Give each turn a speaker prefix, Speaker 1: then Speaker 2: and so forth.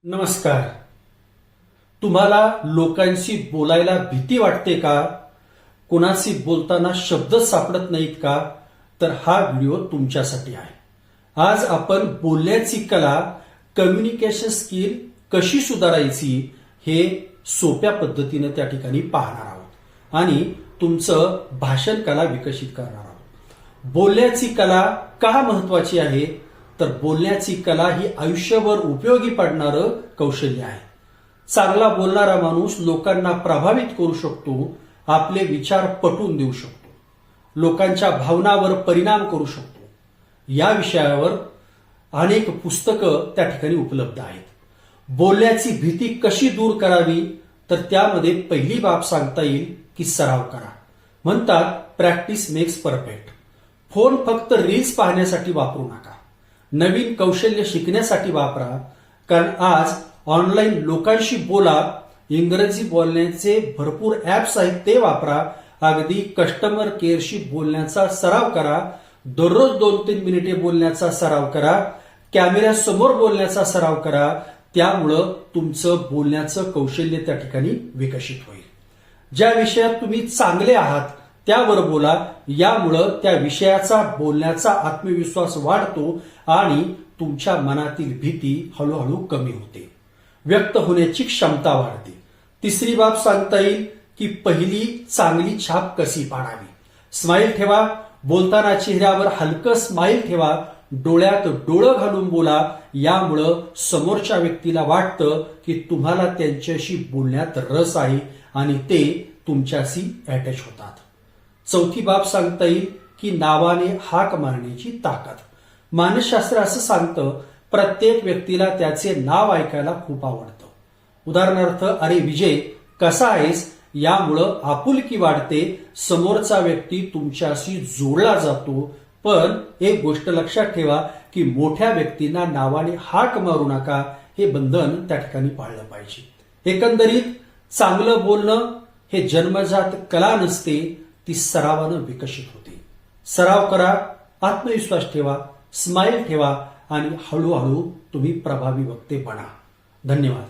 Speaker 1: नमस्कार. तुम्हाला लोकांशी बोलायला भीती वाटते का? कुणाशी बोलताना शब्दच सापडत नाहीत का? तर हा व्हिडिओ तुमच्यासाठी आहे. आज आपण बोलण्याची कला, कम्युनिकेशन स्किल कशी सुधारायची हे सोप्या पद्धतीने त्या ठिकाणी पाहणार आहोत आणि तुमचं भाषण कला विकसित करणार आहोत. बोलण्याची कला का महत्वाची आहे? तर बोलण्याची कला ही आयुष्यभर उपयोगी पडणारं कौशल्य आहे. चांगला बोलणारा माणूस लोकांना प्रभावित करू शकतो, आपले विचार पटवून देऊ शकतो, लोकांच्या भावनावर परिणाम करू शकतो. या विषयावर अनेक पुस्तकं त्या ठिकाणी उपलब्ध आहेत. बोलण्याची भीती कशी दूर करावी? तर त्यामध्ये पहिली बाब सांगता येईल की सराव करा. म्हणतात प्रॅक्टिस मेक्स परफेक्ट. फोन फक्त रील्स पाहण्यासाठी वापरू नका, नवीन कौशल्य शिकण्यासाठी वापरा. कारण आज ऑनलाईन लोकांशी बोला, इंग्रजी बोलण्याचे भरपूर ऍप्स आहेत ते वापरा, अगदी कस्टमर केअरशी बोलण्याचा सराव करा, दररोज 2-3 मिनिटे बोलण्याचा सराव करा, कॅमेऱ्यासमोर बोलण्याचा सराव करा. त्यामुळं तुमचं बोलण्याचं कौशल्य त्या ठिकाणी विकसित होईल. ज्या विषयात तुम्ही चांगले आहात त्यावर बोला. यामुळं त्या विषयाचा बोलण्याचा आत्मविश्वास वाढतो आणि तुमच्या मनातील भीती हळूहळू कमी होते, व्यक्त होण्याची क्षमता वाढते. तिसरी बाब सांगता येईल की पहिली चांगली छाप कशी पाडावी. स्माईल ठेवा. बोलताना चेहऱ्यावर हलकं स्माईल ठेवा, डोळ्यात डोळं घालून बोला. यामुळं समोरच्या व्यक्तीला वाटतं की तुम्हाला त्यांच्याशी बोलण्यात रस आहे आणि ते तुमच्याशी अटॅच होतात. चौथी बाब सांगता येईल की नावाने हाक मारण्याची ताकद. मानसशास्त्र असं सांगतं, प्रत्येक व्यक्तीला त्याचे नाव ऐकायला खूप आवडतं. उदाहरणार्थ, अरे विजय कसा आहेस? यामुळं आपुलकी वाढते, समोरचा व्यक्ती तुमच्याशी जोडला जातो. पण एक गोष्ट लक्षात ठेवा की मोठ्या व्यक्तींना नावाने हाक मारू नका. हे बंधन त्या ठिकाणी पाळलं पाहिजे. एकंदरीत चांगलं बोलणं हे जन्मजात कला नसते, ती सरावानं विकसित होते. सराव करा, आत्मविश्वास ठेवा, स्माईल ठेवा आणि हळूहळू तुम्ही प्रभावी वक्ते बना. धन्यवाद.